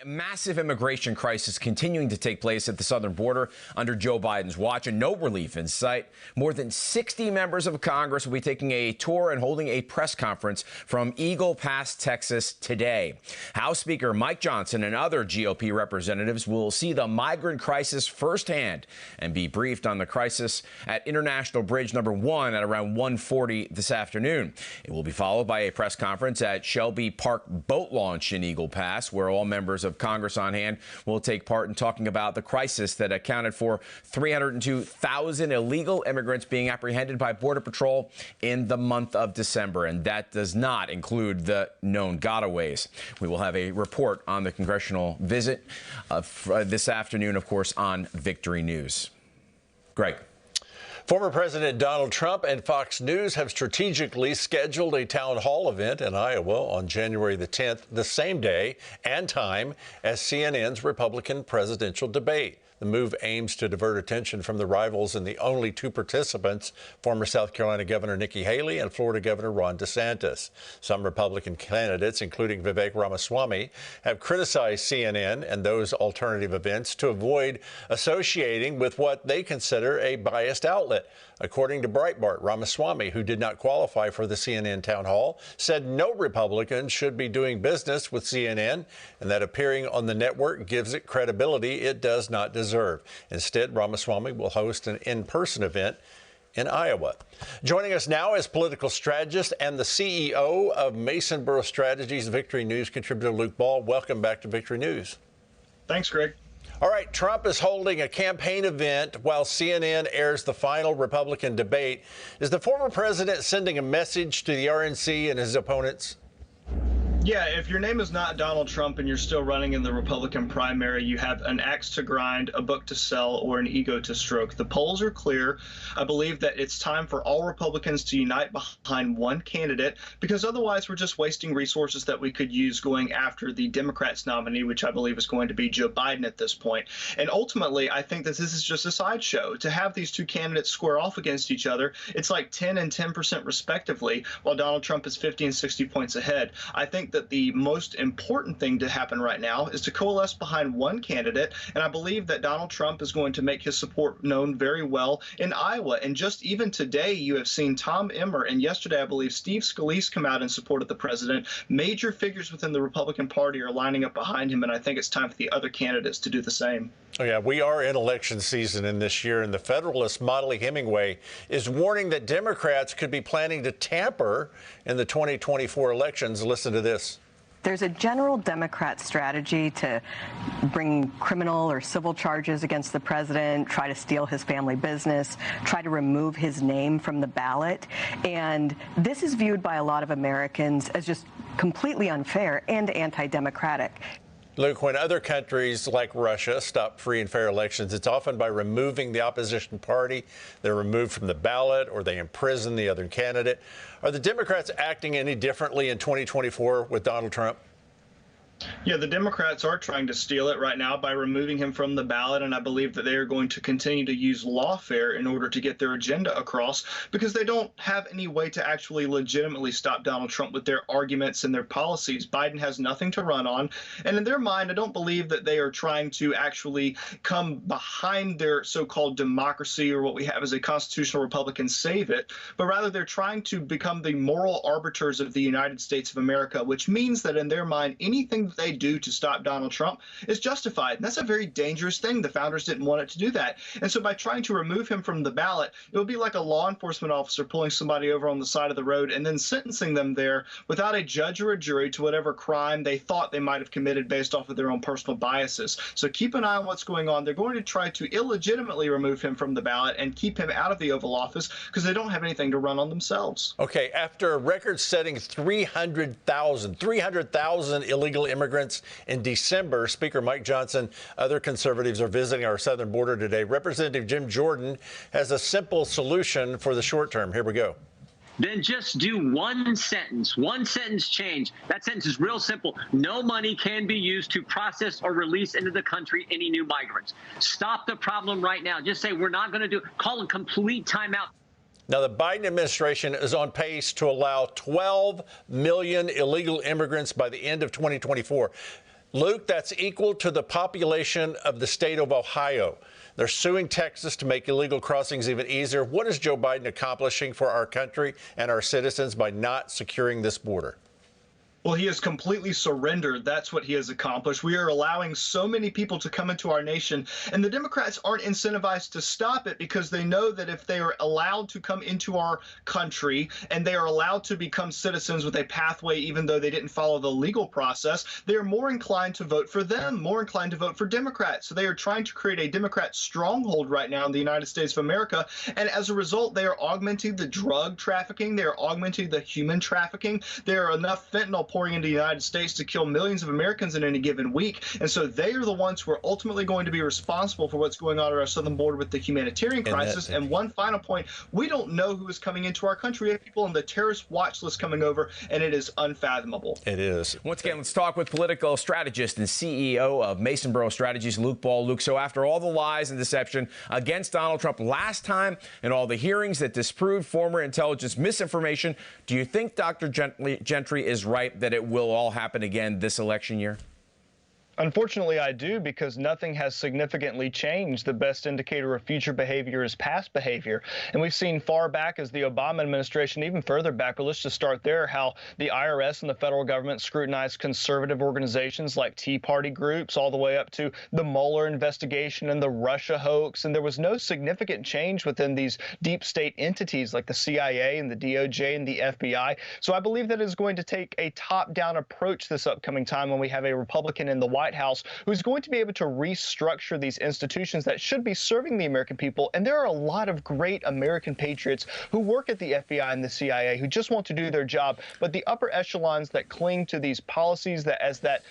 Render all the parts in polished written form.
massive immigration crisis continuing to take place at the southern border under Joe Biden's watch, and no relief in sight. More than 60 members of Congress will be taking a tour and holding a press conference from Eagle Pass, Texas today. House Speaker Mike Johnson and other GOP representatives will see the migrant crisis firsthand and be briefed on the crisis at International Bridge number 1 at around 1:40 this afternoon. It will be followed by a press conference at Shelby Park Boat Launch in Eagle Pass, where all members of Congress on hand will take part in talking about the crisis that accounted for 302,000 illegal immigrants being apprehended by Border Patrol in the month of December. And that does not include the known gotaways. We will have a report on the congressional visit this afternoon, of course, on Victory News. Greg. Former President Donald Trump and Fox News have strategically scheduled a town hall event in Iowa on January the 10th, the same day and time as CNN's Republican presidential debate. The move aims to divert attention from the rivals and the only two participants, former South Carolina Governor Nikki Haley and Florida Governor Ron DeSantis. Some Republican candidates, including Vivek Ramaswamy, have criticized CNN and those alternative events to avoid associating with what they consider a biased outlet. According to Breitbart, Ramaswamy, who did not qualify for the CNN town hall, said no Republican should be doing business with CNN and that appearing on the network gives it credibility it does not deserve. Instead, Ramaswamy will host an in-person event in Iowa. Joining us now is political strategist and the CEO of Mason Borough Strategies, Victory News contributor Luke Ball. Welcome back to Victory News. Thanks, Greg. All right, Trump is holding a campaign event while CNN airs the final Republican debate. Is the former president sending a message to the RNC and his opponents? Yeah, if your name is not Donald Trump and you're still running in the Republican primary, you have an axe to grind, a book to sell, or an ego to stroke. The polls are clear. I believe that it's time for all Republicans to unite behind one candidate, because otherwise we're just wasting resources that we could use going after the Democrats' nominee, which I believe is going to be Joe Biden at this point. And ultimately, I think that this is just a sideshow. To have these two candidates square off against each other, it's like 10 and 10% respectively, while Donald Trump is 50 and 60 points ahead. I think that the most important thing to happen right now is to coalesce behind one candidate, and I believe that Donald Trump is going to make his support known very well in Iowa. And just even today, you have seen Tom Emmer, and yesterday, I believe, Steve Scalise come out in support of the president. Major figures within the Republican Party are lining up behind him, and I think it's time for the other candidates to do the same. Oh, yeah, we are in election season in this year, and the Federalist Motley Hemingway is warning that Democrats could be planning to tamper in the 2024 elections. Listen to this. There's a general Democrat strategy to bring criminal or civil charges against the president, try to steal his family business, try to remove his name from the ballot. And this is viewed by a lot of Americans as just completely unfair and anti-democratic. Luke, when other countries like Russia stop free and fair elections, it's often by removing the opposition party. They're removed from the ballot or they imprison the other candidate. Are the Democrats acting any differently in 2024 with Donald Trump? Yeah, the Democrats are trying to steal it right now by removing him from the ballot, and I believe that they are going to continue to use lawfare in order to get their agenda across, because they don't have any way to actually legitimately stop Donald Trump with their arguments and their policies. Biden has nothing to run on, and in their mind, I don't believe that they are trying to actually come behind their so-called democracy or what we have as a constitutional republic and save it, but rather they're trying to become the moral arbiters of the United States of America, which means that in their mind, anything they do to stop Donald Trump is justified. And that's a very dangerous thing. The founders didn't want it to do that. And so by trying to remove him from the ballot, it would be like a law enforcement officer pulling somebody over on the side of the road and then sentencing them there without a judge or a jury to whatever crime they thought they might have committed based off of their own personal biases. So keep an eye on what's going on. They're going to try to illegitimately remove him from the ballot and keep him out of the Oval Office because they don't have anything to run on themselves. Okay, after a record-setting 300,000 illegal immigrants in December, Speaker Mike Johnson, other conservatives are visiting our southern border today. Representative Jim Jordan has a simple solution for the short term. Here we go. Then just do one sentence change. That sentence is real simple. No money can be used to process or release into the country any new migrants. Stop the problem right now. Just say we're not going to do it. Call a complete timeout. Now, the Biden administration is on pace to allow 12 million illegal immigrants by the end of 2024. Luke, that's equal to the population of the state of Ohio. They're suing Texas to make illegal crossings even easier. What is Joe Biden accomplishing for our country and our citizens by not securing this border? Well, he has completely surrendered. That's what he has accomplished. We are allowing so many people to come into our nation, and the Democrats aren't incentivized to stop it because they know that if they are allowed to come into our country and they are allowed to become citizens with a pathway, even though they didn't follow the legal process, they are more inclined to vote for them, more inclined to vote for Democrats. So they are trying to create a Democrat stronghold right now in the United States of America. And as a result, they are augmenting the drug trafficking. They are augmenting the human trafficking. There are enough fentanyl pouring into the United States to kill millions of Americans in any given week. And so they are the ones who are ultimately going to be responsible for what's going on at our southern border with the humanitarian crisis. And one final point, we don't know who is coming into our country. We have people on the terrorist watch list coming over, and it is unfathomable. It is. Once again, let's talk with political strategist and CEO of Masonboro Strategies, Luke Ball. Luke, so after all the lies and deception against Donald Trump last time and all the hearings that disproved former intelligence misinformation, do you think Dr. Gentry is right that it will all happen again this election year? Unfortunately, I do, because nothing has significantly changed. The best indicator of future behavior is past behavior. And we've seen far back as the Obama administration, even further back, but let's just start there, how the IRS and the federal government scrutinized conservative organizations like Tea Party groups, all the way up to the Mueller investigation and the Russia hoax. And there was no significant change within these deep state entities like the CIA and the DOJ and the FBI. So I believe that it's going to take a top-down approach this upcoming time when we have a Republican in the White House who's going to be able to restructure these institutions that should be serving the American people. And there are a lot of great American patriots who work at the FBI and the CIA who just want to do their job. But the upper echelons that cling to these policies that, as that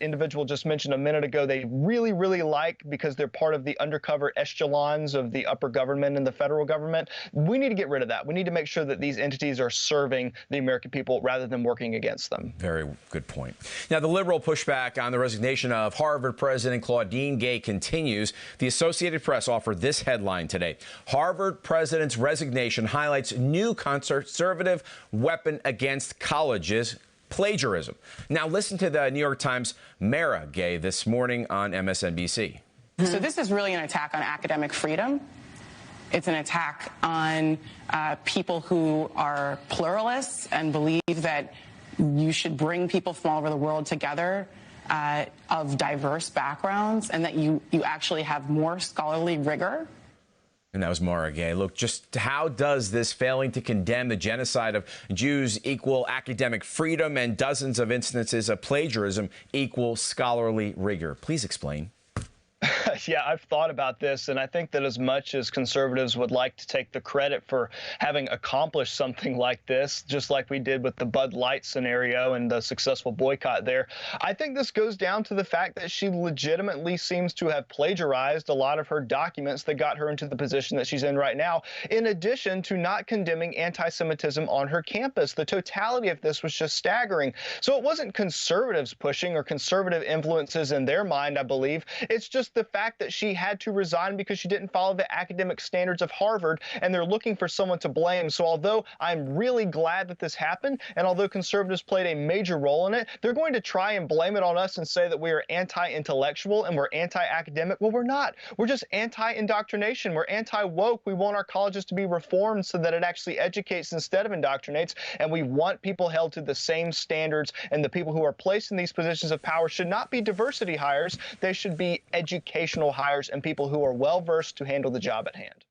individual just mentioned a minute ago, they really, really like because they're part of the undercover echelons of the upper government and the federal government. We need to get rid of that. We need to make sure that these entities are serving the American people rather than working against them. Very good point. Now, the liberal pushback on the resignation of Harvard President Claudine Gay continues. The Associated Press offered this headline today. Harvard president's resignation highlights new conservative weapon against colleges, plagiarism. Now listen to the New York Times' Mara Gay this morning on MSNBC. So this is really an attack on academic freedom. It's an attack on people who are pluralists and believe that you should bring people from all over the world together of diverse backgrounds, and that you actually have more scholarly rigor. And that was Mara Gay. Look, just how does this failing to condemn the genocide of Jews equal academic freedom and dozens of instances of plagiarism equal scholarly rigor? Please explain. Yeah, I've thought about this, and I think that as much as conservatives would like to take the credit for having accomplished something like this, just like we did with the Bud Light scenario and the successful boycott there, I think this goes down to the fact that she legitimately seems to have plagiarized a lot of her documents that got her into the position that she's in right now, in addition to not condemning anti-Semitism on her campus. The totality of this was just staggering. So it wasn't conservatives pushing or conservative influences in their mind, I believe. It's just the fact that she had to resign because she didn't follow the academic standards of Harvard, and they're looking for someone to blame. So although I'm really glad that this happened, and although conservatives played a major role in it, they're going to try and blame it on us and say that we are anti-intellectual and we're anti-academic. Well, we're not. We're just anti-indoctrination. We're anti-woke. We want our colleges to be reformed so that it actually educates instead of indoctrinates, and we want people held to the same standards, and the people who are placed in these positions of power should not be diversity hires. They should be educational hires and people who are well-versed to handle the job at hand.